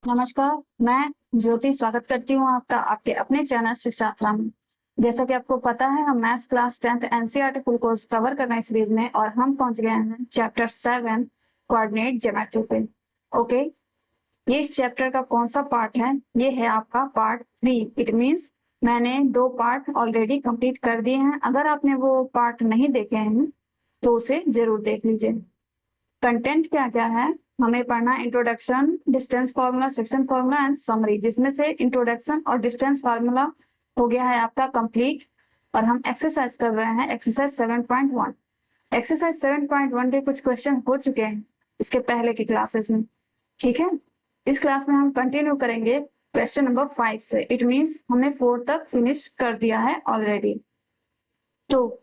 नमस्कार, मैं ज्योति स्वागत करती हूँ आपका आपके अपने चैनल शिक्षात्रा में। जैसा कि आपको पता है, हम maths class 10th NCERT full course cover कर रहे हैं सीरीज में और हम पहुंच गए हैं चैप्टर 7 कोऑर्डिनेट ज्योमेट्री पे। ओके, ये इस चैप्टर का कौन सा पार्ट है? ये है आपका पार्ट 3। इट मीन्स मैंने 2 पार्ट ऑलरेडी कंप्लीट कर दिए हैं। अगर आपने वो पार्ट नहीं देखे हैं तो उसे जरूर देख लीजिए। कंटेंट क्या क्या है हमें पढ़ना? Introduction, distance formula, section formula and summary, जिसमें से इंट्रोडक्शन और डिस्टेंस फार्मूला हो गया है आपका कंप्लीट। और हम एक्सरसाइज कर रहे हैं एक्सरसाइज 7.1। एक्सरसाइज 7.1 के कुछ क्वेश्चन हो चुके हैं इसके पहले की क्लासेस में। ठीक है, इस क्लास में हम कंटिन्यू करेंगे क्वेश्चन नंबर 5 से। इट मीन्स हमने 4 तक फिनिश कर दिया है ऑलरेडी। तो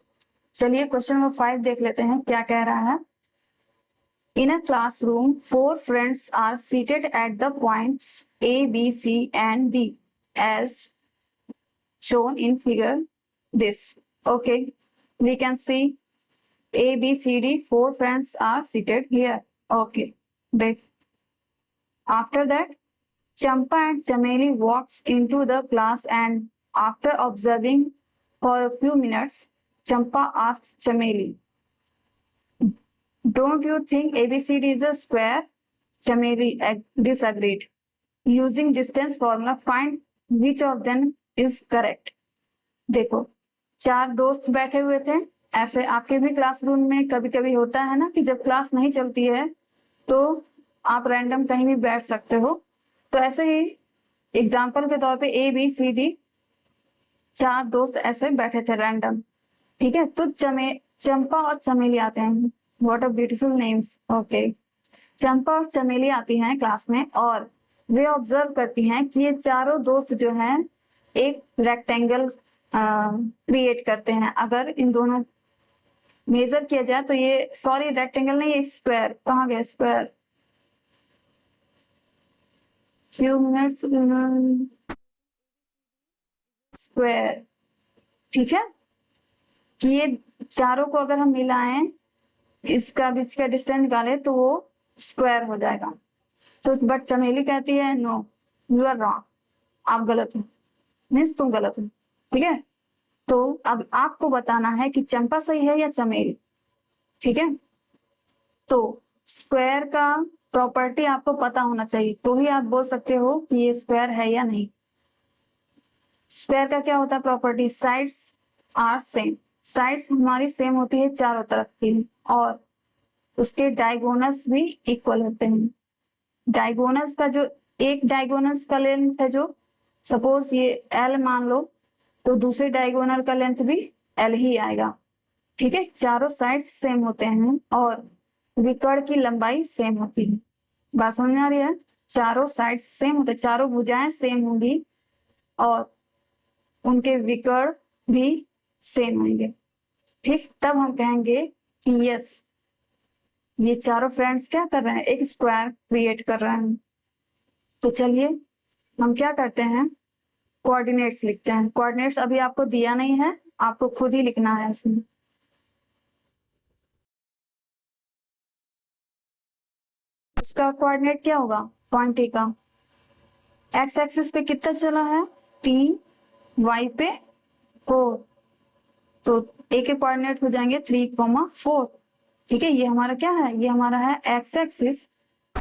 चलिए क्वेश्चन नंबर 5 देख लेते हैं क्या कह रहा है। In a classroom, 4 friends are seated at the points A, B, C, and D as shown in figure this. Okay, we can see A, B, C, D, 4 friends are seated here. Okay, great. After that, Champa and Chameli walks into the class and after observing for a few minutes, Champa asks Chameli, "Don't you think ABCD is a square?" Chameli disagreed. Using distance formula, find which of them is correct. देखो, 4 दोस्त बैठे हुए थे। ऐसे आपके भी classroom में कभी कभी होता है ना कि जब क्लास नहीं चलती है तो आप रैंडम कहीं भी बैठ सकते हो। तो ऐसे ही एग्जाम्पल के तौर पे ए बी सी डी 4 दोस्त ऐसे बैठे थे रैंडम। ठीक है, तो चंपा और चमेली आते हैं। What a beautiful names. Okay, Champa और चमेली आती हैं क्लास में और वे ऑब्जर्व करती हैं कि ये चारों दोस्त जो हैं एक रेक्टेंगल क्रिएट करते हैं। अगर इन दोनों मेजर किया जाए तो ये, सॉरी रेक्टेंगल नहीं, ये स्क्वायर। कहाँ गया स्क्वायर? Few minutes square. ठीक है, कि ये चारों को अगर हम मिलाएं, इसका बीच का डिस्टेंस निकाले तो वो स्क्वायर हो जाएगा। तो बट चमेली कहती है नो, यू आर रॉन्ग, आप गलत हो, मीन्स तुम गलत हो। ठीक है, तो अब आपको बताना है कि चंपा सही है या चमेली। ठीक है, तो स्क्वायर का प्रॉपर्टी आपको पता होना चाहिए तो ही आप बोल सकते हो कि ये स्क्वायर है या नहीं। स्क्वायर का क्या होता है property? Sides are same. Sides हमारी सेम होती है चारों तरफ की और उसके डायगोनल्स भी इक्वल होते हैं। डायगोनल्स का जो एक डायगोनल्स का लेंथ है, जो सपोज ये एल मान लो, तो दूसरे डायगोनल का लेंथ भी एल ही आएगा। ठीक है, चारों साइड्स सेम होते हैं और विकर्ण की लंबाई सेम होती है। बात समझ में आ रही है? चारों साइड्स सेम होते हैं, चारों भुजाएं सेम होंगी और उनके विकर्ण भी सेम होंगे। ठीक, तब हम कहेंगे कि यस, ये चारों फ्रेंड्स क्या कर रहे हैं? एक स्क्वायर क्रिएट कर रहे हैं। तो चलिए हम क्या करते हैं, कोऑर्डिनेट्स लिखते हैं। कोऑर्डिनेट्स अभी आपको दिया नहीं है, आपको खुद ही लिखना है इसमें। इसका कोऑर्डिनेट क्या होगा? पॉइंट ए का एक्स एक्सिस पे कितना चला है? 3, वाई पे 4, तो ए के कोऑर्डिनेट हो जाएंगे 3,4। ठीक है, ये हमारा क्या है? ये हमारा है एक्स एक्सिस।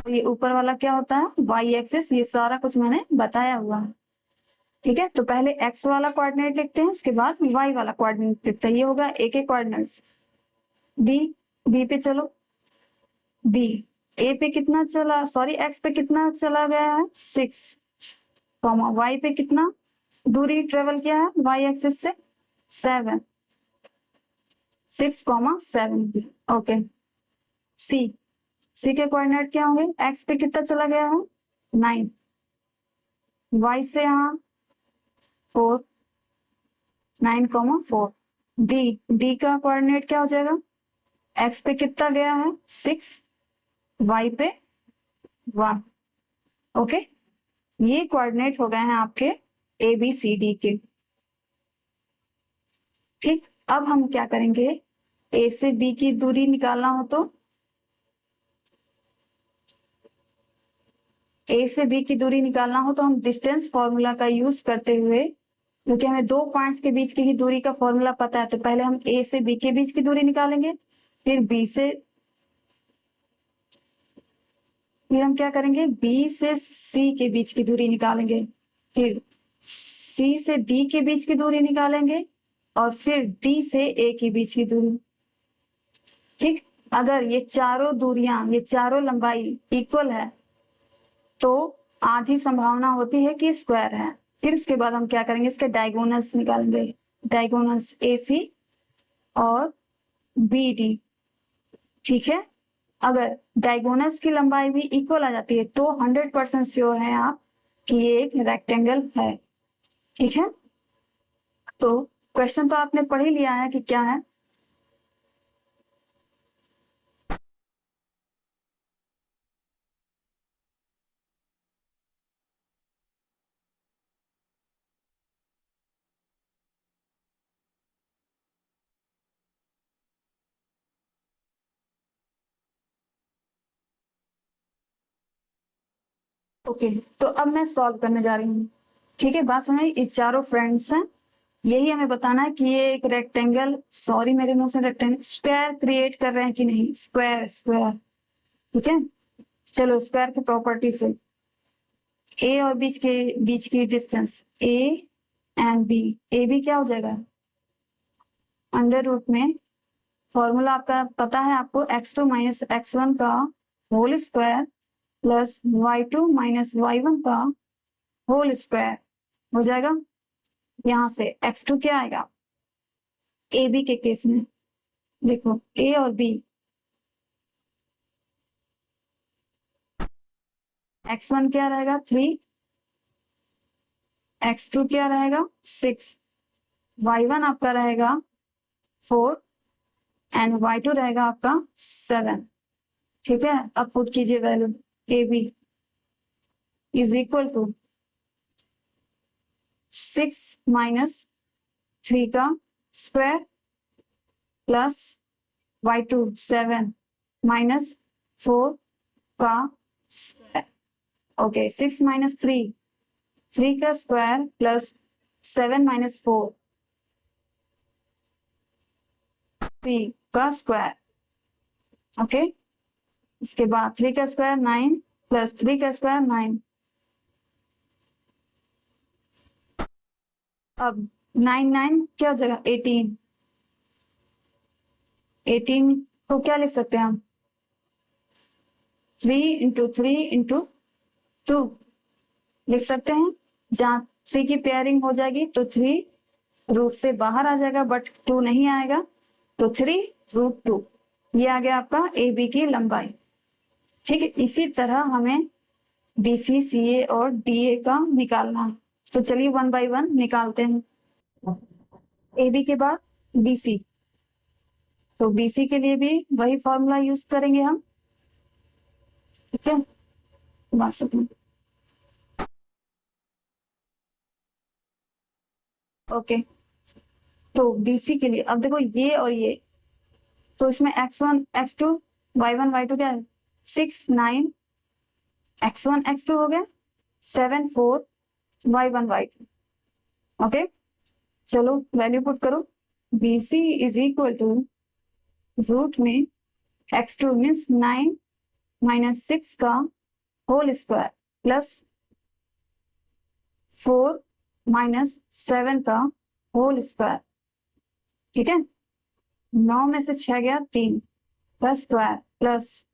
ये ऊपर वाला क्या होता है? Y axis. ये सारा कुछ मैंने बताया हुआ है। ठीक है, तो पहले एक्स वाला कोऑर्डिनेट लिखते हैं, उसके बाद वाई वाला कोऑर्डिनेट लिखते हैं। ये होगा ए के कोऑर्डिनेट्स। बी, बी पे चलो। बी, ए पे कितना चला, सॉरी एक्स पे कितना चला गया है? 6, वाई पे कितना दूरी ट्रेवल किया है वाई एक्सिस से? 7, 6,7। ओके, सी, सी के कोऑर्डिनेट क्या होंगे? एक्स पे कितना चला गया है? 9, वाई से यहाँ 4, 9,4। डी, डी का कोऑर्डिनेट क्या हो जाएगा? एक्स पे कितना गया है? 6, वाई पे 1। ओके, ये कोऑर्डिनेट हो गए हैं आपके ए बी सी डी के। ठीक, अब हम क्या करेंगे, ए से बी की दूरी निकालना हो तो ए से बी की दूरी निकालना हो तो हम डिस्टेंस फॉर्मूला का यूज करते हुए, क्योंकि हमें दो पॉइंट्स के बीच की ही दूरी का फॉर्मूला पता है, तो पहले हम ए से बी के बीच की दूरी निकालेंगे, फिर हम क्या करेंगे, बी से सी के बीच की दूरी निकालेंगे, फिर सी से डी के बीच की दूरी निकालेंगे, और फिर डी से ए के बीच की दूरी। ठीक, अगर ये चारों दूरियां, ये चारों लंबाई इक्वल है तो आधी संभावना होती है कि स्क्वायर है। फिर उसके बाद हम क्या करेंगे, इसके डायगोनल्स निकालेंगे, डायगोनल्स ए सी और बी डी। ठीक है, अगर डायगोनल्स की लंबाई भी इक्वल आ जाती है तो 100% श्योर है आप कि ये एक रेक्टेंगल है। ठीक है, तो क्वेश्चन तो आपने पढ़ ही लिया है कि क्या है। ओके, तो अब मैं सॉल्व करने जा रही हूँ। ठीक है, बात सुनिए, ये चारों फ्रेंड्स हैं, यही हमें बताना है कि ये एक रेक्टेंगल, सॉरी मेरे मुंह से रेक्टेंगल, स्क्वायर क्रिएट कर रहे हैं कि नहीं, स्क्वायर स्क्वायर। ठीक है, चलो स्क्वायर की प्रॉपर्टी से ए और बीच की distance A and B, A B क्या हो जाएगा, अंडर रूट में फॉर्मूला आपका पता है आपको, x2 माइनस x1 का whole square plus y2 minus y1 का होल स्क्वायर हो जाएगा। यहां से x2 क्या आएगा, ए बी के केस में देखो, ए और बी, x1 क्या रहेगा 3, x2 क्या रहेगा 6, y1 आपका रहेगा 4 एंड y2 रहेगा आपका 7। ठीक है, अब पुट कीजिए value, A B is equal to 6 minus 3 का स्क्वायर प्लस y2 7 माइनस 4 का स्क्वायर। ओके, 6 माइनस 3 का स्क्वायर प्लस 7 माइनस 4 3 का स्क्वायर। ओके, इसके बाद 3 का स्क्वायर 9 प्लस 3 का स्क्वायर 9। अब 9 9 क्या हो जाएगा 18, 18 को क्या लिख सकते हैं हम, 3 इंटू 3 इंटू 2 लिख सकते हैं। जहां 3 की पेयरिंग हो जाएगी तो 3 रूट से बाहर आ जाएगा, बट 2 नहीं आएगा, तो 3 रूट 2, ये आ गया आपका ए बी की लंबाई। ठीक है, इसी तरह हमें बी सी सी ए और डी ए का निकालना है, तो चलिए 1 बाय 1 निकालते हैं। ए बी के बाद बी सी, तो बी सी के लिए भी वही फॉर्मूला यूज करेंगे हम। ठीक है, बात सकते, ओके, तो बीसी के लिए अब देखो ये और ये, तो इसमें x1 x2 y1 y2 क्या है, 6 9 x1 x2 हो गया, 7 4 y1 y2। ओके, चलो वैल्यू पुट करो, BC is equal to root में x2 मीन्स 9 माइनस 6 का होल स्क्वायर प्लस 4 माइनस 7 का होल स्क्वायर। ठीक है, 9 में से 6 गया 3 का स्क्वायर प्लस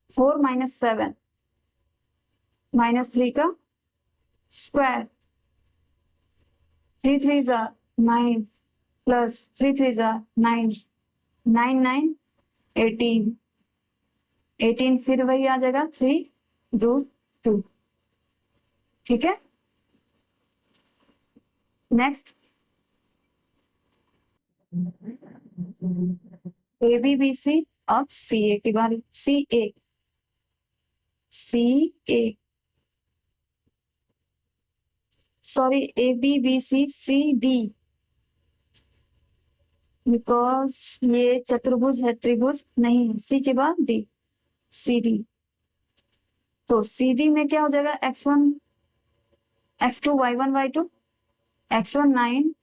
4 माइनस 7 माइनस 3 का स्क्वायर, 3 3 जा 9 प्लस 3 3 जा 9, 9 9 18, 18 फिर वही आ जाएगा 3 रूट 2। ठीक है, next A B B C, अब सी ए की बारी, C A sorry A B B C C D, because ये चतुर्भुज है, त्रिभुज नहीं है, सी के बाद डी, सी डी। तो सी डी में क्या हो जाएगा, x1 x2 y1 y2, x1 9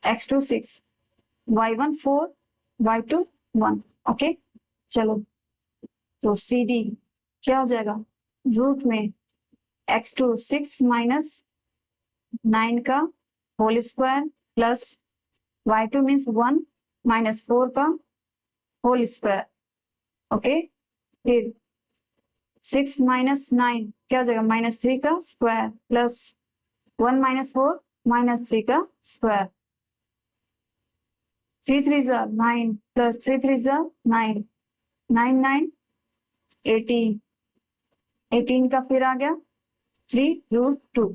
x2 6 y1 4 y2 1। Okay चलो, तो सी डी क्या हो जाएगा, रूट में x2 6 माइनस 9 का whole square plus y2 means 1 minus 4 का होल स्क्वायर। ओके, फिर 6 माइनस 9 क्या हो जाएगा, -3 का स्क्वायर प्लस 1 माइनस 4 -3 का स्क्वायर। 3 3 जा 9 प्लस 3 3 जा 9, 9 9 18, 18 का फिर आ गया 3√2।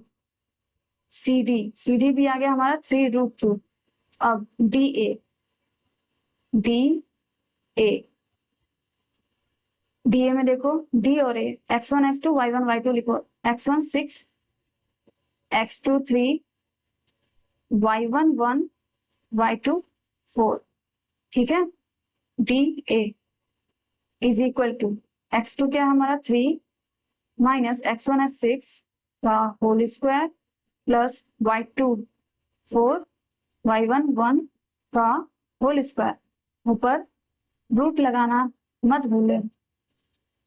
सी डी भी आ गया हमारा 3√2। अब डी ए में देखो, डी और ए, x1 x2 y1 y2 लिखो। x1 6 x2 3 y1 1 y2 4। ठीक है, D A is equal to x2 क्या है हमारा 3 माइनस x1 है 6 का whole square plus y2 4 y1 1 का होल स्क्वायर। ऊपर रूट लगाना मत भूले।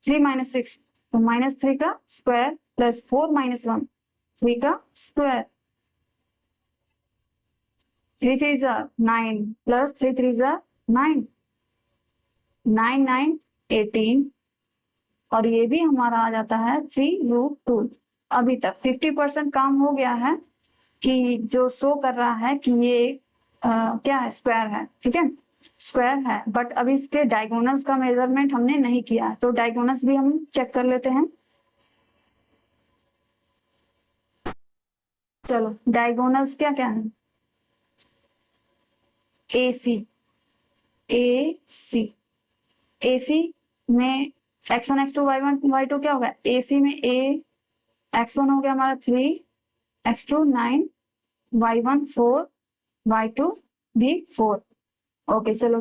3 माइनस 6 तो -3 का स्क्वायर प्लस 4 माइनस 1 3 का स्क्वायर। 3 3 जा 9 प्लस 3 3 जा 9, 9 9 18 और ये भी हमारा आ जाता है 3√2। अभी तक 50% काम हो गया है कि जो शो कर रहा है कि ये क्या है, स्क्वायर है। ठीक है, स्क्वायर है, बट अभी इसके डायगोनल्स का मेजरमेंट हमने नहीं किया, तो डायगोनल्स भी हम चेक कर लेते हैं। चलो, डायगोनल्स क्या क्या है, ए सी में x1 x2 y1 y2 क्या होगा, ए सी में ए x1 हो गया हमारा 3 x2 9 y1 4 y2 भी 4। ओके चलो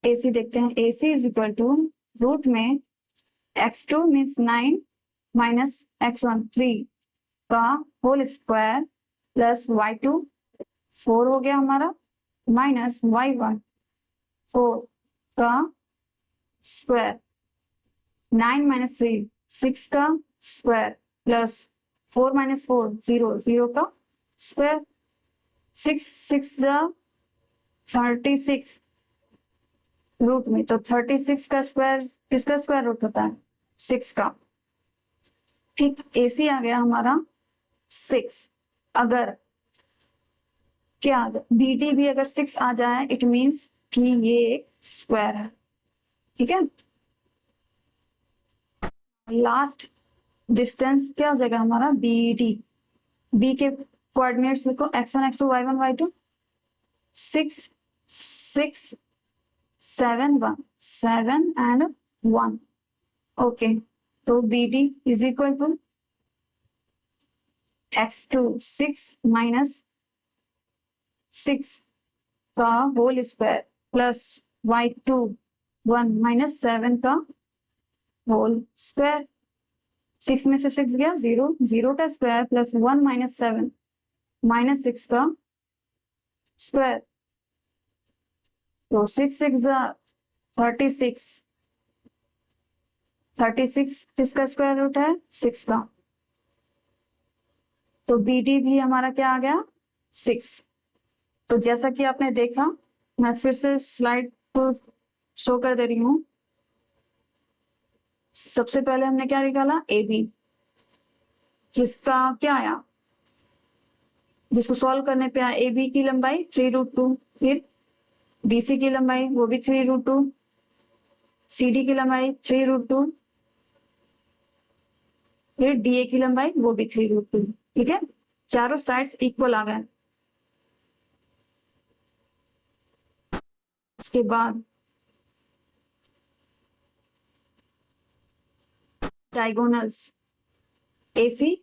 ए सी देखते हैं। ए सी इज इक्वल टू रूट में x2 मीन्स 9 माइनस x1 3 का होल स्क्वायर प्लस y2 4 हो गया हमारा माइनस y1 4 का स्क्वायर। 9 माइनस 3 6 का स्क्वायर प्लस 4 माइनस 4 0 0 का स्क्वायर। 6 6 जा 36 रूट में, तो 36 का स्क्वायर किसका स्क्वायर रूट होता है, 6 का। ठीक, एसी आ गया हमारा 6। अगर क्या बीडी भी अगर 6 आ जाए इट मींस कि ये एक स्क्वायर है। ठीक है, लास्ट डिस्टेंस क्या हो जाएगा हमारा बी डी। बी के कोऑर्डिनेट्स लिखो, x1 x2 y1 y2 6 6 7 1 7 and 1। Okay, तो B D is equal to x2 6 minus 6 का whole square plus y2 1 minus 7 का होल स्क्वायर। 6 में से 6 गया 0, 0 का स्क्वायर प्लस 1 माइनस 7 माइनस 6 का स्क्वायर। तो 6 6 36, 36 किसका स्क्वायर रूट है, 6 का। तो बी डी भी हमारा क्या आ गया 6। तो जैसा कि आपने देखा, मैं फिर से स्लाइड को शो कर दे रही हूं। सबसे पहले हमने क्या निकाला, ए बी, जिसका क्या आया, जिसको सॉल्व करने पे आया ए बी की लंबाई 3√2, फिर डीसी की लंबाई वो भी 3√2, सी डी की लंबाई 3√2, फिर डीए की लंबाई वो भी 3√2। ठीक है, चारों साइड्स इक्वल आ गए। उसके बाद डायगोनल्स AC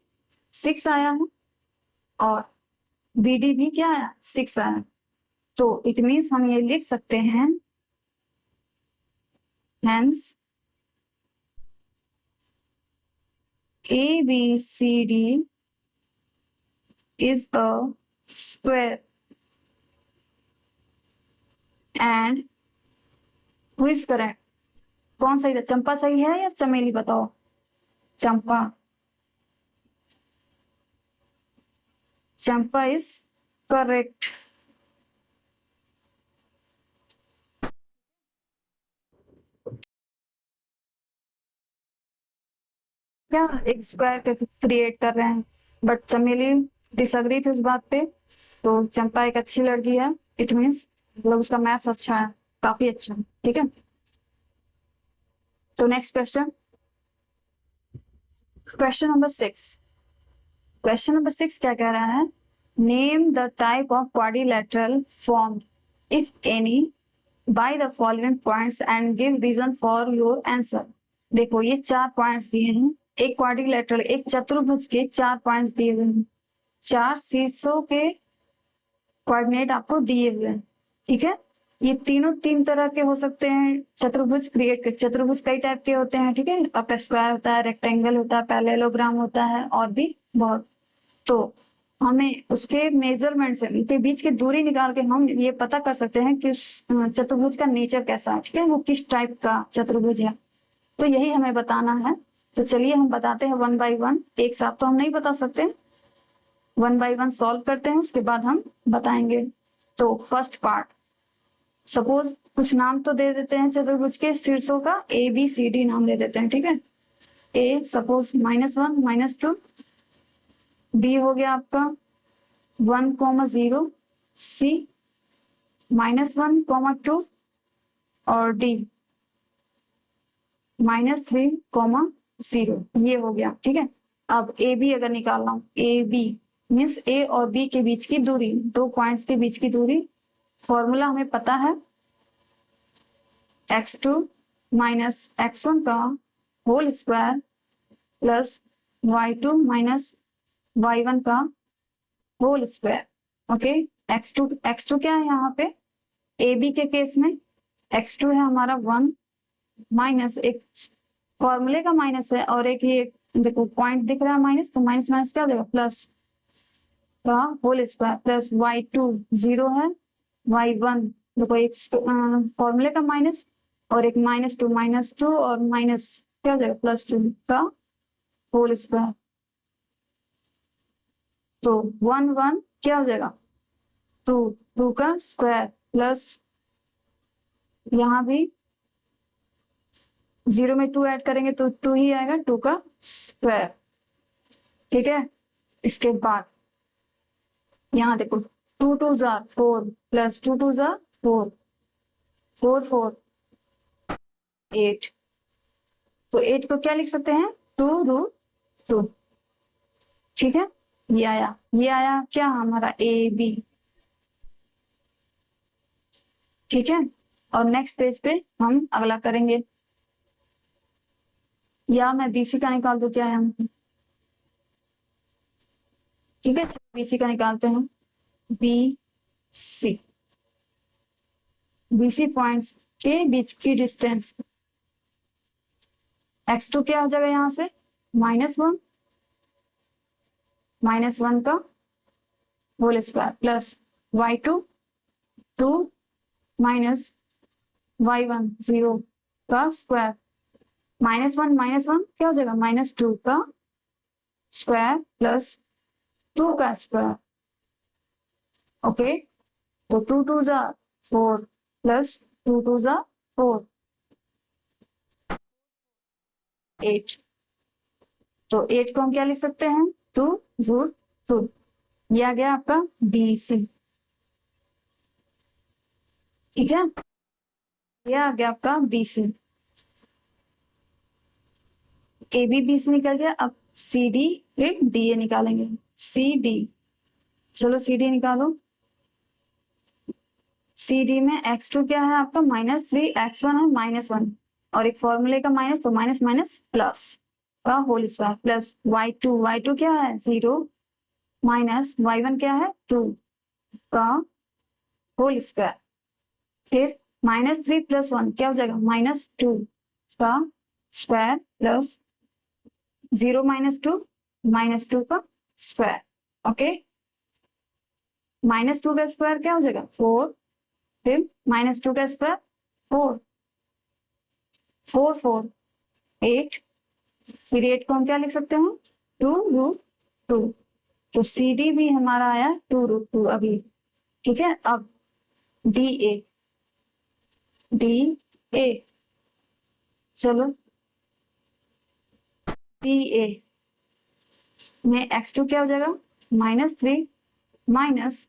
6 आया है और BD भी क्या आया 6 आया, तो इट मीन्स हम ये लिख सकते हैं hence ABCD is a square and who is correct? कौन सही था? चंपा सही है या चमेली? बताओ। चंपा। चंपा इज करेक्ट। क्या एक स्क्वायर क्रिएट कर रहे हैं, बट चमेली डिसएग्री थी उस बात पे। तो चंपा एक अच्छी लड़की है, इट मीन्स मतलब उसका मैथ्स अच्छा है, काफी अच्छा है। ठीक है, तो next question, question number 6। Question number 6 क्या कह रहा है? Name the type of quadrilateral formed if any by the following points and give reason for your answer. देखो ये 4 पॉइंट्स दिए हैं, एक क्वाड्रिलेटरल, एक चतुर्भुज के 4 पॉइंट्स दिए हुए हैं, 4 शीर्षों के कोऑर्डिनेट आपको दिए हुए हैं। ठीक है, ये तीनों 3 तरह के हो सकते हैं चतुर्भुज क्रिएट कर। चतुर्भुज कई टाइप के होते हैं, ठीक है, आपका स्क्वायर होता है, रेक्टेंगल होता है, पैरेललोग्राम होता है और भी बहुत। तो हमें उसके मेजरमेंट से उनके बीच की दूरी निकाल के हम ये पता कर सकते हैं कि उस चतुर्भुज का नेचर कैसा है, ठीक है, वो किस टाइप का चतुर्भुज है। तो यही हमें बताना है। तो चलिए हम बताते हैं 1 बाय 1। एक साथ तो हम नहीं बता सकते, 1 बाय 1 सॉल्व करते हैं, उसके बाद हम बताएंगे। तो फर्स्ट पार्ट, सपोज कुछ नाम तो दे देते हैं चतुर्भुज के शीर्षों का, ABCD नाम दे देते हैं। ठीक है, A सपोज -1 -2, B हो गया आपका 1, 0, C -1, 2 और D -3, 0। ये हो गया। ठीक है, अब AB अगर निकालना हो, AB मीन्स A और B के बीच की दूरी, 2 पॉइंट्स के बीच की दूरी, फॉर्मूला हमें पता है x2 - x1 का whole square plus y2 - y1 का होल स्क्वायर। ओके, x2 क्या है यहाँ पे? AB के केस में x2 है हमारा 1 माइनस, एक फॉर्मूले का माइनस है और एक ये देखो पॉइंट दिख रहा है माइनस, तो माइनस माइनस क्या हो जाएगा? प्लस का होल स्क्वायर प्लस y2 0 है, y1 देखो एक फॉर्मूले का माइनस और एक -2 और माइनस क्या हो जाएगा? +2 का होल स्क्वायर। तो 1 1 क्या हो जाएगा? 2 का स्क्वायर प्लस यहाँ भी 0 में 2 ऐड करेंगे तो 2 ही आएगा, 2 का स्क्वायर। ठीक है, इसके बाद यहाँ देखो 2 2 ज़ा 4 प्लस 2 2 ज़ा 4, 4 4 8। तो 8 को क्या लिख सकते हैं? 2√2। ठीक है, ये आया क्या हमारा AB। ठीक है, और नेक्स्ट पेज पे हम अगला करेंगे, या मैं BC का निकाल दूं क्या यहाँ? ठीक है, BC का निकालते हैं। BC पॉइंट्स के बीच की डिस्टेंस, x2 क्या हो जाएगा यहाँ से? -1 का whole square plus y2 2 minus y1 0 का स्क्वायर, -1 क्या हो जाएगा? -2 का स्क्वायर प्लस 2 का स्क्वायर। ओके, तो 2 2 ज़ा 4 प्लस 2 2 ज़ा 4, 8। तो 8 को हम क्या लिख सकते हैं? 2√2। ये आ गया आपका BC। ठीक है, ये आ गया आपका BC। AB BC निकल गया, अब CD फिर DA निकालेंगे। CD, चलो CD निकालो। CD में x2 क्या है आपका? -3, x1 है -1 और एक फॉर्मूले का माइनस, तो माइनस माइनस प्लस का होल स्क्वायर प्लस y2 क्या है? 0 माइनस y1 क्या है? 2 का होल स्क्वायर, फिर -3 + 1 क्या हो जाएगा? -2 का स्क्वायर प्लस 0 -2 का स्क्वायर। ओके, -2 का स्क्वायर क्या हो जाएगा 4, फिर -2 का स्क्वायर 4, 4 4 8, फिर 8 को हम क्या लिख सकते हैं 2√2। तो सी डी भी हमारा आया 2√2 अभी। ठीक है, अब डी ए, चलो डी ए में x2 क्या हो जाएगा -3 माइनस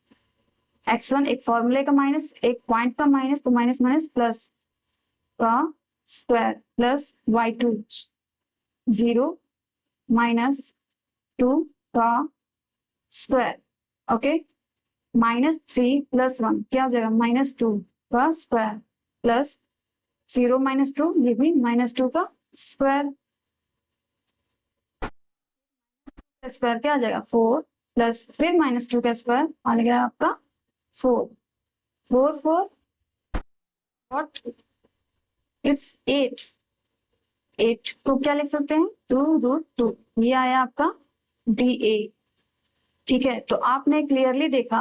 x1, एक फॉर्मूले का माइनस, एक पॉइंट का माइनस, तो माइनस माइनस प्लस का स्क्वायर प्लस y2 0 -2 का स्क्वायर। ओके, -3 + 1 क्या हो जाएगा -2 का स्क्वायर प्लस 0 -2, ये भी -2 का स्क्वायर। स्क्वायर क्या आ जाएगा 4 प्लस फिर -2 का स्क्वायर आ गया आपका 4, 4 4 व्हाट, इट्स 8, 8 को क्या लिख सकते हैं 2√2। ये आया आपका डी ए। ठीक है, तो आपने क्लियरली देखा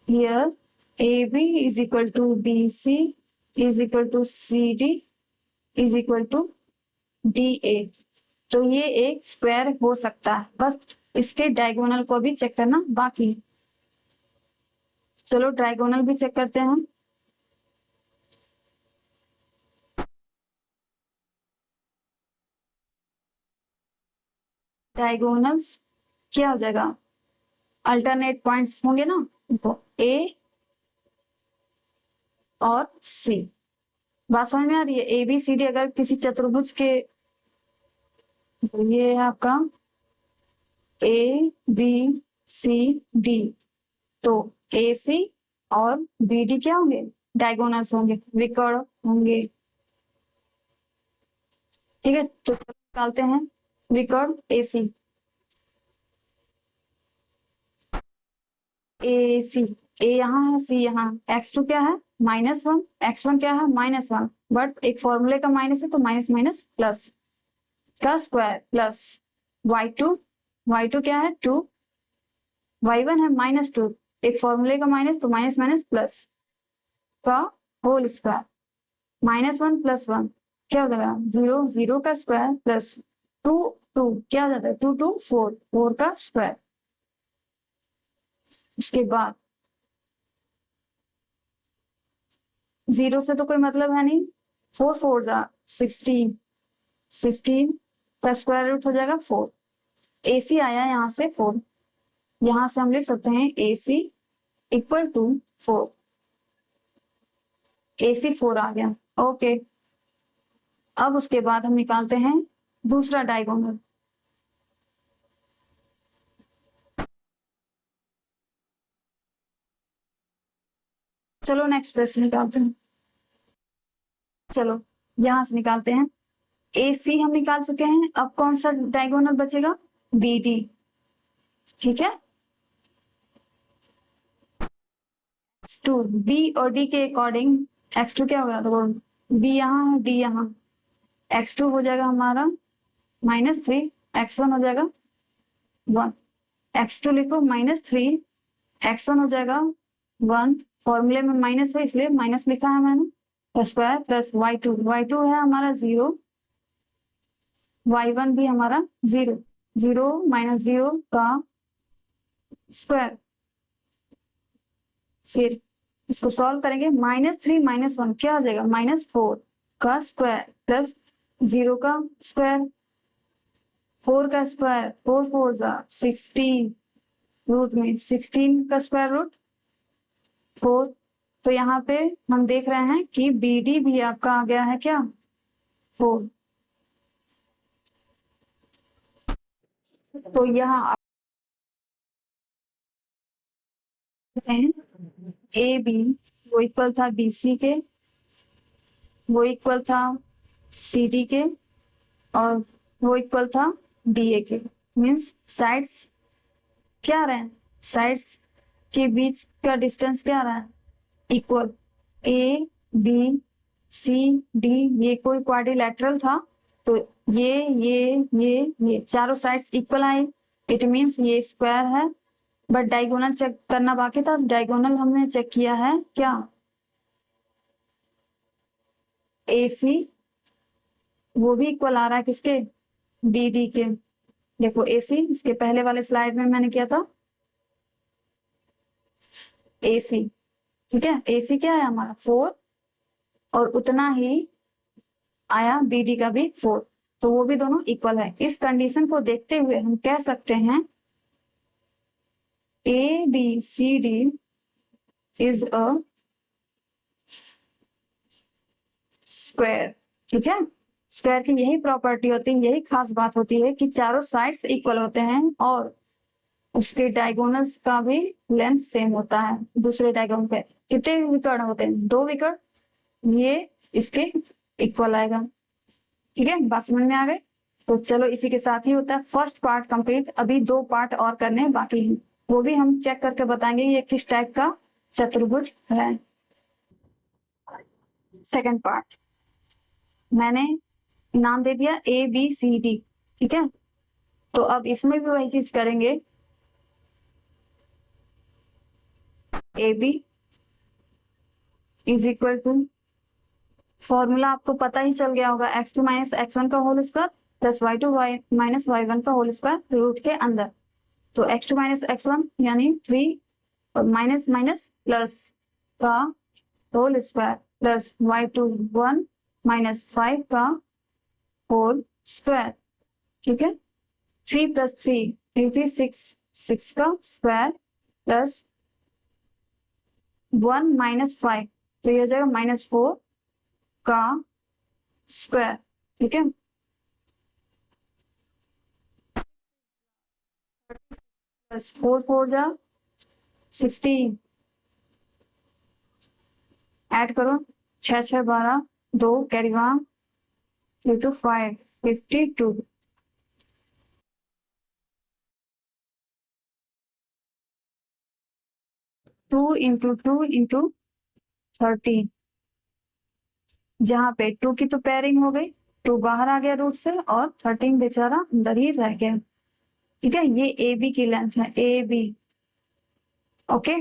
here A B is equal to B C is equal to C D is equal to D A. तो ये एक स्क्वायर हो सकता है, बस इसके डायगोनल को भी चेक करना बाकी है। चलो डायगोनल भी चेक करते हैं। डायगोनल्स क्या हो जाएगा, अल्टरनेट पॉइंट्स होंगे ना, तो ए और सी। बात समझ में आ रही है, ए बी सी डी अगर किसी चतुर्भुज के, तो ये है आपका ए बी सी डी, तो ए सी और बी डी क्या होंगे डायगोनल्स होंगे, विकर्ण होंगे। ठीक है, तो निकालते हैं विकर्ण ए सी, ए सी, ए यहाँ है सी यहाँ, x2 क्या है -1, x1 क्या है -1, बट एक फॉर्मूले का माइनस है तो माइनस माइनस प्लस का स्क्वायर प्लस y2 क्या है 2, y1 है -2, एक फॉर्मूले का माइनस तो माइनस माइनस प्लस का होल स्क्वायर, -1 + 1 क्या हो जाएगा 0, 0 का स्क्वायर प्लस 2 2 क्या हो जाता है 2 2 4, 4 का स्क्वायर। उसके बाद 0 से तो कोई मतलब है नहीं, 4 4 जा 16, 16 का स्क्वायर रूट हो जाएगा 4। ए सी आया यहाँ से 4, यहाँ से हम लिख सकते हैं ए सी इक्वल टू 4, ए सी 4 आ गया। ओके, अब उसके बाद हम निकालते हैं दूसरा डायगोनल। चलो नेक्स्ट प्रश्न निकालते हैं। चलो यहां से निकालते हैं, ए सी हम निकाल चुके हैं, अब कौन सा डायगोनल बचेगा बी डी। ठीक है, x2 बी और डी के अकॉर्डिंग x2 क्या होगा, तो बी यहाँ है डी यहाँ, x2 हो जाएगा हमारा -3, x1 हो जाएगा 1, x2 लिखो -3, x1 हो जाएगा 1, फॉर्मूले में माइनस है इसलिए माइनस लिखा है मैंने, स्क्वायर प्लस y2 है हमारा 0, y1 भी हमारा 0, 0 -0 का स्क्वायर। फिर इसको सॉल्व करेंगे, -3 -1 क्या हो जाएगा -4 का स्क्वायर प्लस 0 का स्क्वायर, 4 का स्क्वायर 4 4 जा 16, रूट में 16 का स्क्वायर रूट 4। तो यहाँ पे हम देख रहे हैं कि बी डी भी आपका आ गया है क्या 4। तो यहाँ ए बी वो इक्वल था बी सी के, वो इक्वल था सी डी के, और वो इक्वल था डी ए के। मीन्स साइड्स क्या रहे हैं, साइड्स के बीच का डिस्टेंस क्या रहा है equal, A B C D ये कोई क्वाड्रिलैटरल था, तो ये चारों साइड्स इक्वल आई, इट मीन्स ये स्क्वायर है। बट डायगोनल चेक करना बाकी था, डायगोनल हमने चेक किया है क्या, AC वो भी इक्वल आ रहा है किसके, DD के। देखो AC इसके पहले वाले स्लाइड में मैंने किया था AC, ठीक है। AC क्या है हमारा 4 और उतना ही आया BD का भी 4, तो वो भी दोनों इक्वल है। इस कंडीशन को देखते हुए हम कह सकते हैं ABCD इज अ स्क्वायर, ठीक है। स्क्वायर की यही प्रॉपर्टी होती है, यही खास बात होती है कि चारों साइड्स इक्वल होते हैं और उसके डायगोनल्स का भी लेंथ सेम होता है। दूसरे डायगोनल पे कितने विकर्ण होते हैं, 2 विकर्ण, ये इसके इक्वल आएगा, ठीक है। बात समझ में आ गई। तो चलो इसी के साथ ही होता है फर्स्ट पार्ट कंप्लीट। अभी 2 पार्ट और करने बाकी हैं, वो भी हम चेक करके बताएंगे ये किस टाइप का चतुर्भुज है। सेकंड पार्ट मैंने नाम दे दिया ABCD, ठीक है। तो अब इसमें भी वही चीज करेंगे, AB is equal to, formula आपको पता ही चल गया होगा, x2 माइनस x1 का whole square plus y2 minus y1 का होल स्क्वायर रूट के अंदर। तो x2 माइनस x1 यानी 3 और माइनस माइनस प्लस का whole square plus y2 1 minus 5 का होल स्क्वायर, ठीक है। 3 प्लस 3 3 6 का स्क्वायर प्लस 1 माइनस 5, तो ये हो जाएगा -4 का स्क्वायर, ठीक है। प्लस 4 4 जा 16, ऐड करो 6 6 12 2 कैरी 1 3 2 5 52। टू इंटू 13, जहां पे 2 की तो पेयरिंग हो गई, 2 बाहर आ गया रूट से और 13 बेचारा अंदर ही रह गया, ठीक है। ये AB की लेंथ है, AB, ओके।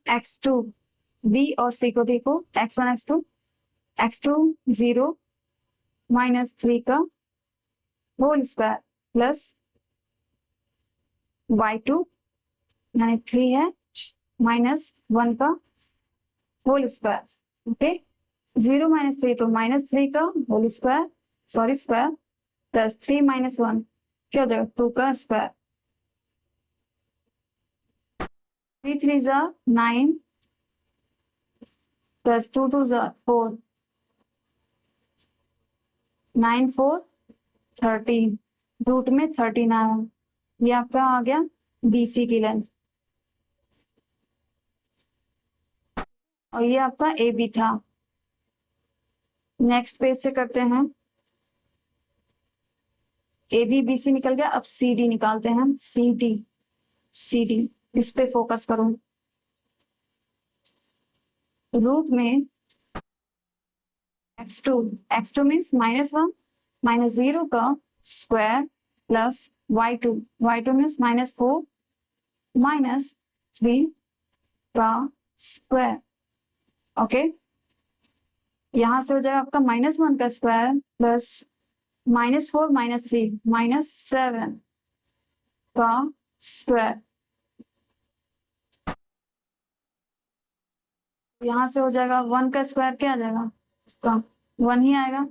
x2 B और C को देखो, x1 x2 0 -3 का होल स्क्वायर प्लस y2 यानी 3 है -1 का होल स्क्वायर, ओके। 0 -3 तो -3 का whole square, sorry square, plus 3 -1 क्या हो जाएगा 2 का स्क्वायर, 3 3 जा 9 प्लस 2 2 जा 4 9 4 13, रूट में 13 आया, ये आपका आ गया BC की लेंथ और ये आपका AB था। नेक्स्ट पेज से करते हैं, AB BC निकल गया, अब CD निकालते हैं, CD इस पे फोकस करो। रूट में x2 मीन्स -1 -0 का स्क्वायर प्लस y2 मीन्स -4 -3 का स्क्वायर, ओके। यहां से हो जाएगा आपका -1 का स्क्वायर प्लस -4 -3 -7 का स्क्वायर, यहां से हो जाएगा 1 का स्क्वायर क्या आ जाएगा, इसका 1 ही आएगा,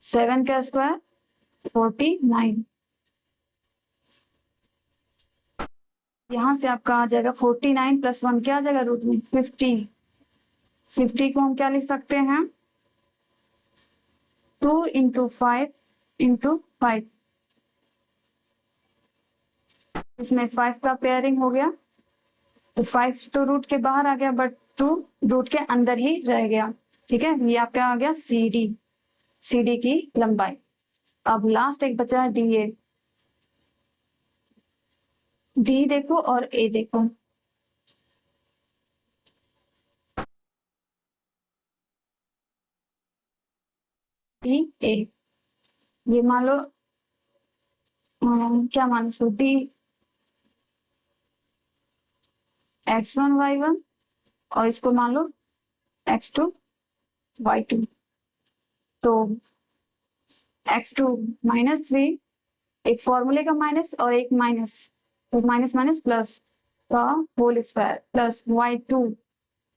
7 का स्क्वायर 49, यहां से आपका आ जाएगा 49 प्लस 1 क्या आ जाएगा रूट में 50 को हम क्या लिख सकते हैं 2 × 5 × 5, इसमें 5 का पेयरिंग हो गया, तो 5 तो रूट के बाहर आ गया बट 2 रूट के अंदर ही रह गया, ठीक है। ये आपका आ गया CD की लंबाई। अब लास्ट एक बचा है DA, डी देखो और ए देखो। डी ए, ये मान लो क्या मान लो डी x1 y1 और इसको मान लो x2 y2। तो x2 -3, एक फॉर्मूले का माइनस और एक माइनस, तो माइनस माइनस प्लस का होल स्क्वायर प्लस y2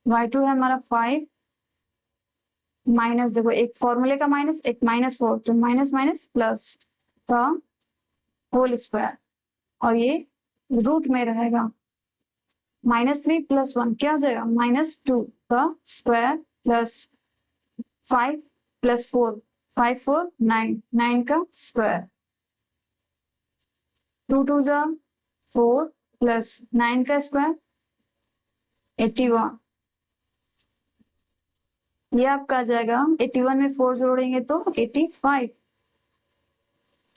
है हमारा 5 माइनस, देखो एक फॉर्मूले का माइनस एक -4, तो माइनस माइनस प्लस का होल स्क्वायर, और ये रूट में रहेगा। -3 + 1 क्या हो जाएगा -2 का स्क्वायर प्लस 5 + 4, 5 4 9, 9 का स्क्वायर, 2 2 जा 4 प्लस 9 का स्क्वायर 81। ये आपका आ जाएगा 81 में 4 जोड़ेंगे तो 85।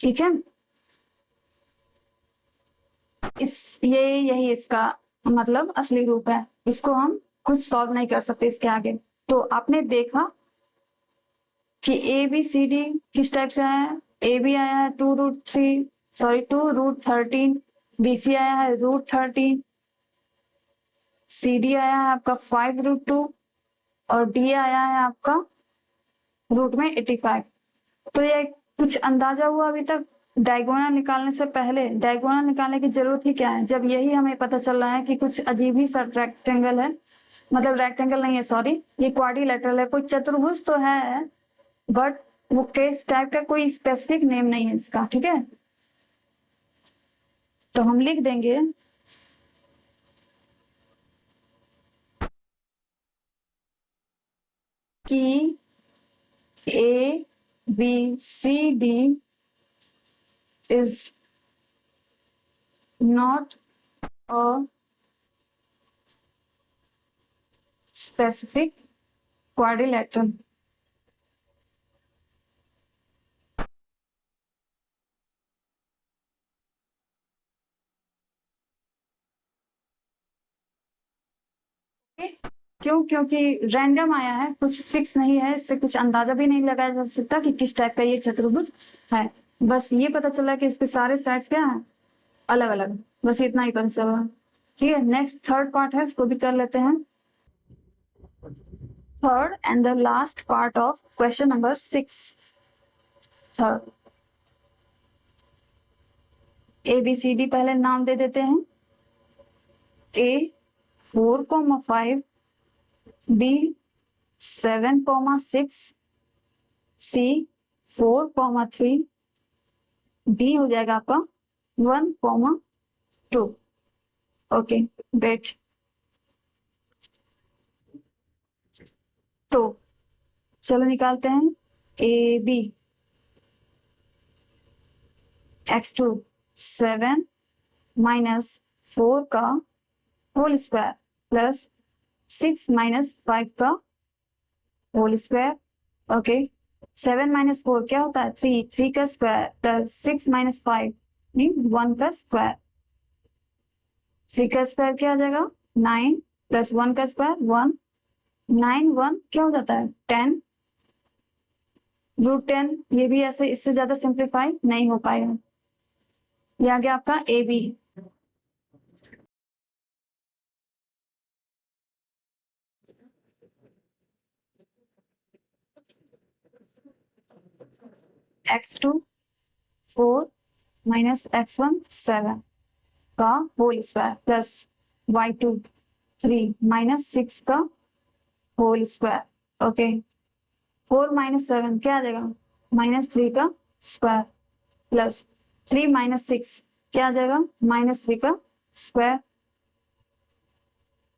ठीक है, यही इसका मतलब असली रूप है, इसको हम कुछ सॉल्व नहीं कर सकते इसके आगे। तो आपने देखा कि ए बी सी डी किस टाइप से आया है। ए बी आया है 2√13, बी सी आया है √13, सी डी आया है आपका 5√2 और डी आया है आपका रूट में 85। तो ये कुछ अंदाजा हुआ अभी तक। डायगोनल निकालने से पहले डायगोनल निकालने की जरूरत ही क्या है, जब यही हमें पता चल रहा है कि कुछ अजीब ही सा रेक्टेंगल है, मतलब रेक्टेंगल नहीं है सॉरी, ये क्वाड्रिलेटरल है, कोई चतुर्भुज तो है बट वो किस टाइप का कोई स्पेसिफिक नेम नहीं है इसका। ठीक है, तो हम लिख देंगे कि A B C D is not a specific quadrilateral। क्यों? क्योंकि रैंडम आया है, कुछ फिक्स नहीं है, इससे कुछ अंदाजा भी नहीं लगाया जा सकता कि किस टाइप का ये चतुर्भुज है। बस ये पता चला कि इसके सारे साइड्स क्या हैं, अलग अलग, बस इतना ही पता चला। ठीक है, नेक्स्ट थर्ड पार्ट है, इसको भी कर लेते हैं। Third and the last part of question number 6। Third, A B C D पहले नाम दे देते हैं। ए 4,5, बी 7,6, सी 4,3, डी हो जाएगा आपका 1,2। Okay great. तो चलो निकालते हैं। ए बी x2 7 -4 का होल स्क्वायर प्लस 6 -5 का होल स्क्वायर। ओके, 7 - 4 क्या होता है 3, 3 का स्क्वायर प्लस 6 - 5 मीन 1 का स्क्वायर, 3 का स्क्वायर क्या आ जाएगा 9 प्लस 1 का स्क्वायर 1, 9 1 क्या हो जाता है 10, √10। ये भी ऐसे इससे ज्यादा सिंप्लीफाई नहीं हो पाएगा। ये आ गया आपका ए बी। x2 4 -x1 7 का होल स्क्वायर प्लस y2 3 -6 का होल स्क्वायर। ओके, 4 - 7 क्या आ जाएगा -3 का स्क्वायर प्लस 3 - 6 क्या आ जाएगा -3 का स्क्वायर,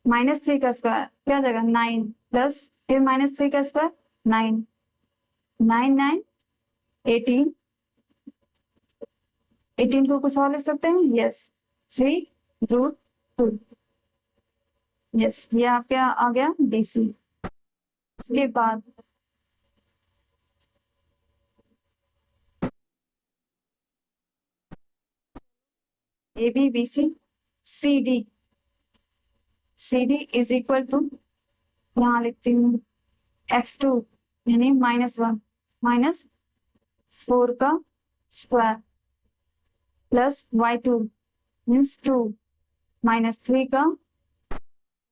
-3 का स्क्वायर क्या आ जाएगा 9 प्लस फिर -3 का स्क्वायर 9, 9 9 18, 18 को कुछ और लिख सकते हैं, यस 3√2। यस, ये आपके आ गया डीसी। उसके बाद A B B C C D, C D is equal to, यहाँ लिखती हूँ x2 यानी -1 माइनस 4 का square plus y2 means 2 minus 3 का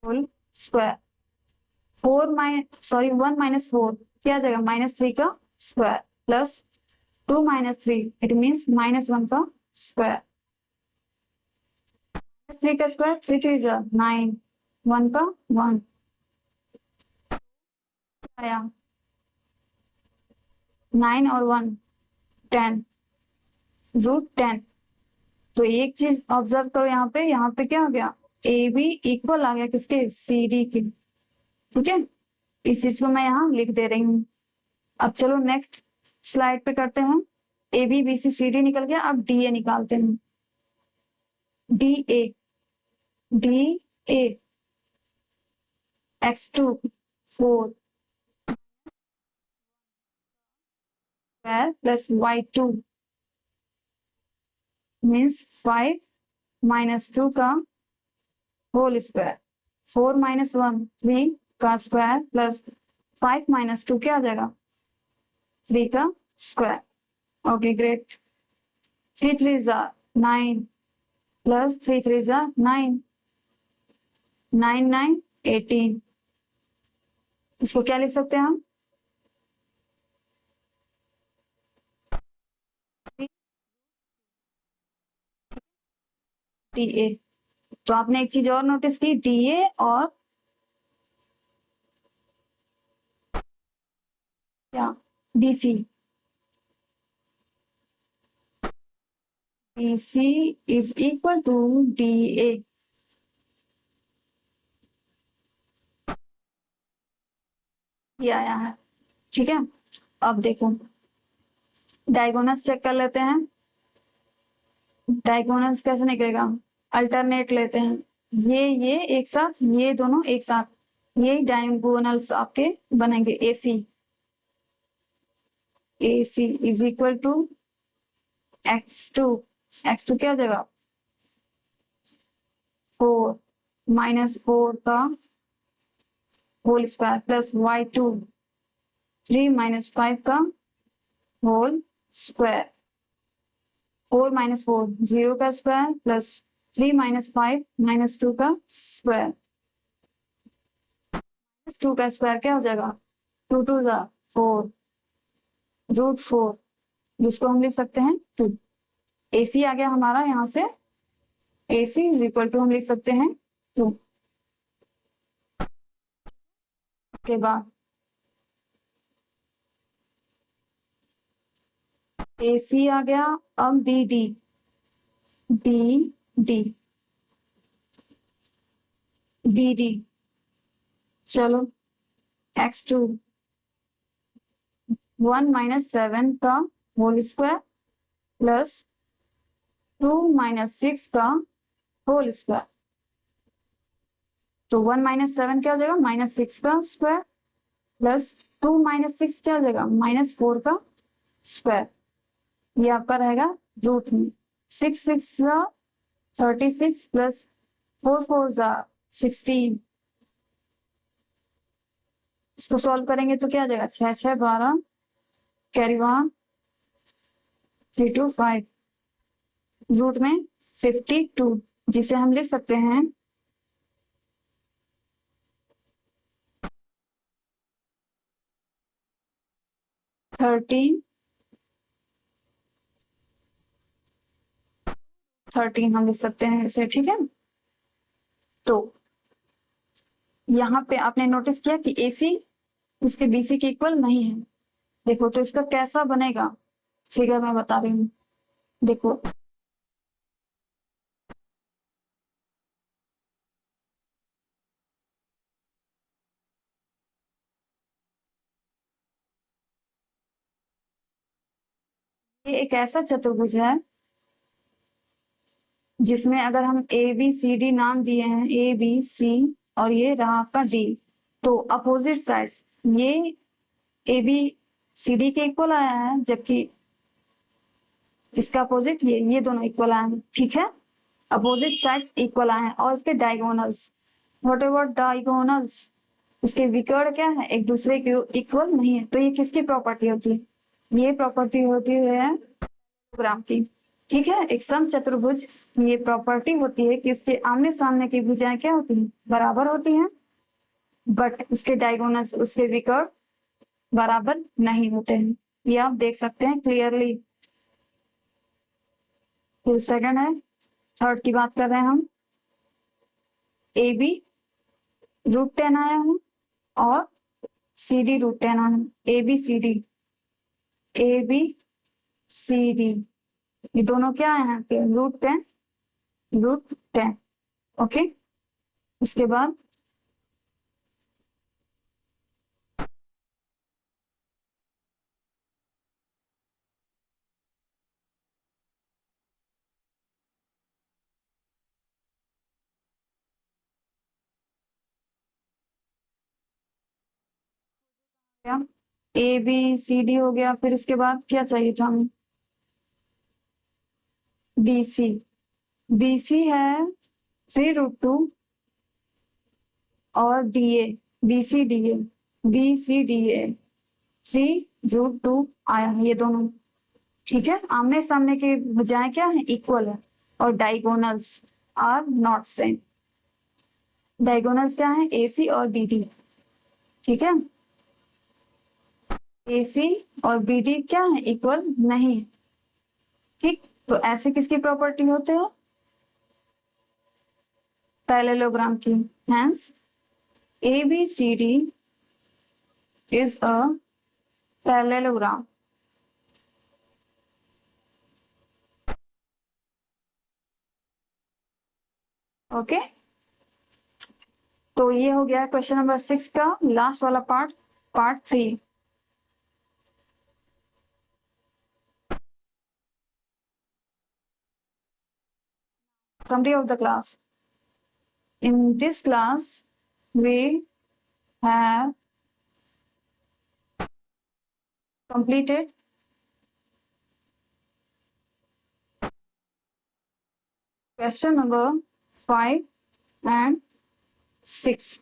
होल स्क्वायर, 1 माइनस 4 क्या आ जाएगा, -3 का square plus 2 minus 3 it means -1 का स्क्वायर, 3 का स्क्वायर 3 3 जा 9, 1 का 1 आया, 9 और 1 10 √10। तो एक चीज ऑब्जर्व करो, यहाँ पे क्या आ गया, ए बी इक्वल आ गया किसके, सी डी के। ठीक है, इस चीज को मैं यहाँ लिख दे रही हूँ। अब चलो नेक्स्ट स्लाइड पे करते हैं। A B B C C D निकल गया, अब डी ए निकालते हैं। D A x2 4 plus y2 means 5 minus 2 का होल स्क्वायर, 4 माइनस 1 3 का स्क्वायर प्लस 5 माइनस 2 क्या आ जाएगा, 3 का स्क्वायर। ओके ग्रेट, 3 3 जा 9 प्लस 3 3 जा 9, 9 9 18। इसको क्या लिख सकते हैं हम, डी ए। तो आपने एक चीज और नोटिस की, डी ए और क्या, B C, B C is equal to D A. ये आया है, ठीक है। अब देखो डायगोनल्स चेक कर लेते हैं। डायगोनल्स कैसे निकलेगा, अल्टरनेट लेते हैं, ये एक साथ, ये दोनों एक साथ, ये डायगोनल्स आपके बनेंगे। AC is equal to x2 क्या हो जाएगा, 4 माइनस 4 का whole square plus y2 3 minus 5 का होल स्क्वायर, 4 माइनस 4 0 का स्क्वायर प्लस 3 माइनस 5 माइनस 2 का स्क्वायर, 2 का स्क्वायर क्या हो जाएगा, 2 2 जा 4 √4, जिसको हम लिख सकते हैं 2। AC आ गया हमारा, यहाँ से AC इज इक्वल टू हम लिख सकते हैं 2। के बाद AC आ गया, अब BD चलो x2 1 माइनस 7 का होल स्क्वायर प्लस 2 माइनस 6 का होल स्क्वायर, तो 1 माइनस 7 क्या हो जाएगा, -6 का स्क्वायर प्लस 2 माइनस 6 क्या हो जाएगा, -4 का स्क्वायर। ये आपका रहेगा रूट में, 6 6 जा 36 प्लस 4 4 जा 16। इसको सॉल्व करेंगे तो क्या आ जाएगा, 6 6 12 कैरी 1 3 2 5 रूट में 52, जिसे हम लिख सकते हैं 13 हम लिख सकते हैं इसे, ठीक है। तो यहाँ पे आपने नोटिस किया कि AC इसके BC के इक्वल नहीं है। देखो तो इसका कैसा बनेगा, फिगर मैं बता रही हूँ। देखो ये एक ऐसा चतुर्भुज है जिसमें अगर हम ABCD नाम दिए हैं, ABC और ये रहा आपका D, तो अपोजिट साइड्स ये ABCD के इक्वल आया है, जबकि इसका अपोजिट ये दोनों इक्वल आए हैं, ठीक है। अपोजिट साइड्स इक्वल आए हैं और इसके डायगोनल्स, व्हाट अबाउट डायगोनल्स, इसके विकर्ण क्या है, एक दूसरे के इक्वल नहीं है। तो ये किसकी प्रॉपर्टी होती है, ये प्रॉपर्टी होती है पैरेललोग्राम की। ठीक है, एक समचतुर्भुज ये प्रॉपर्टी होती है कि उसके आमने सामने की भुजाएं क्या होती हैं, बराबर होती हैं, बट उसके डायगोनल्स, उसके विकर्ण बराबर नहीं होते हैं। ये आप देख सकते हैं क्लियरली। फिर सेकंड है, थर्ड की बात कर रहे हैं हम, ए बी √10 आया है और सी डी √10 आया है, A B C D, A B C D, ये दोनों क्या है यहाँ पे, √10 ओके। उसके बाद ए बी सी डी हो गया, फिर इसके बाद क्या चाहिए था हमें, बी सी, बी सी है 3√2 और D A, B C D A, B C D A 3√2 आया है, ये दोनों। ठीक है, आमने सामने के भुजाएं क्या है, इक्वल है और diagonals are not same. Diagonals क्या है, ए सी और बी डी। ठीक है, ए सी और बी डी क्या है, इक्वल नहीं है। ठीक, तो ऐसे किसकी प्रॉपर्टी होते हैं, पैरेललोग्राम की। Hence A B C D is a parallelogram. Okay, तो ये हो गया क्वेश्चन नंबर 6 का लास्ट वाला part, part 3। Summary of the class. In this class, we have completed question number 5 and 6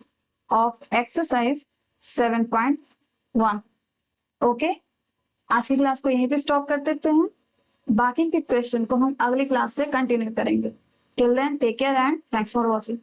of exercise 7.1. Okay, आज की class को यहीं पे स्टॉप कर देते हैं, बाकी के क्वेश्चन को हम अगली क्लास से कंटिन्यू करेंगे। Till then take care and thanks for watching.